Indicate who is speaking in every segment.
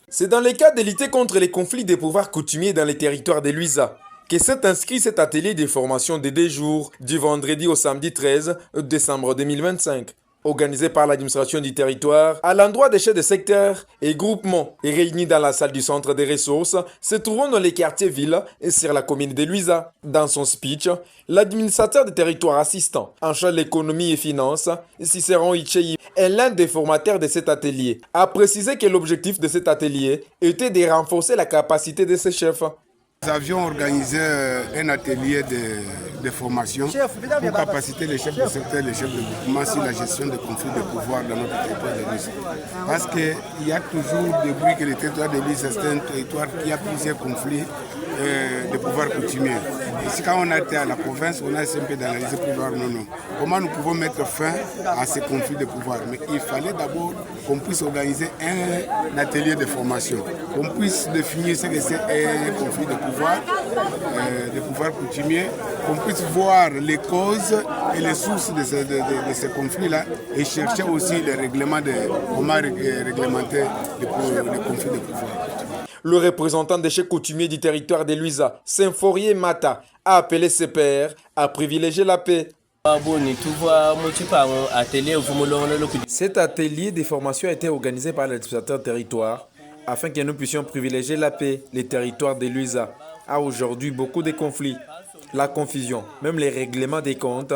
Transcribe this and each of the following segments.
Speaker 1: C'est dans le cadre de lutter contre les conflits des pouvoirs coutumiers dans les territoires de Luisa que s'est inscrit cet atelier de formation de 2 jours du vendredi au samedi 13 décembre 2025. Organisé par l'administration du territoire, à l'endroit des chefs de secteur et groupements et réunis dans la salle du centre des ressources, se trouvant dans les quartiers villes et sur la commune de Luisa. Dans son speech, l'administrateur du territoire assistant en charge de l'économie et finances, Cicéron Ichei, est l'un des formateurs de cet atelier, a précisé que l'objectif de cet atelier était de renforcer la capacité de ses chefs.
Speaker 2: Nous avions organisé un atelier de formation pour capaciter les chefs de secteur, les chefs de groupement sur la gestion des conflits de pouvoir dans notre territoire de Luisa. Parce qu'il y a toujours des bruits que le territoire de Luisa, c'est un territoire qui a plusieurs conflits de pouvoir coutumier. Ici, quand on a été à la province, on a essayé un peu d'analyser pour voir comment nous pouvons mettre fin à ces conflits de pouvoir. Mais il fallait d'abord qu'on puisse organiser un atelier de formation, qu'on puisse définir ce que c'est un conflit de pouvoir coutumier, qu'on puisse voir les causes et les sources de ces conflits-là et chercher aussi les règlements de comment réglementer les conflits de pouvoir.
Speaker 1: Le représentant des chefs coutumiers du territoire de Luisa, Symphorien Mata, a appelé ses pairs à privilégier la paix. Cet atelier de formation a été organisé par l'administrateur territoire afin que nous puissions privilégier la paix. Le territoire de Luisa a aujourd'hui beaucoup de conflits. La confusion, même les règlements des comptes,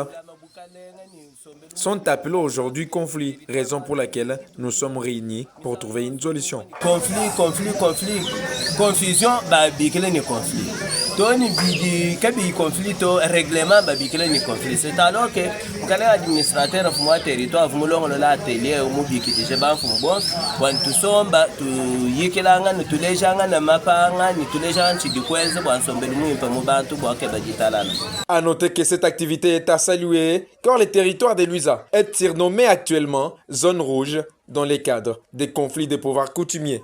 Speaker 1: sont appelés aujourd'hui conflits, raison pour laquelle nous sommes réunis pour trouver une solution.
Speaker 3: Conflit. Confusion, bikele ni conflit. Toni bidi kabi conflit to règlement bikele ni conflit. C'est alors que quand l'administrateur de mon territoire vumulongo la atelier ou mubiki je ban fumbon wan tu somba tu yikelanga ni tulejanga na mapanga ni tulejanga chidikwenze wan sombeli mu impa mu bantu bo ke bagitalana.
Speaker 1: À noter que cette activité est à saluer car le territoire de Luisa est surnommé actuellement zone rouge dans les cadres des conflits de pouvoir coutumiers.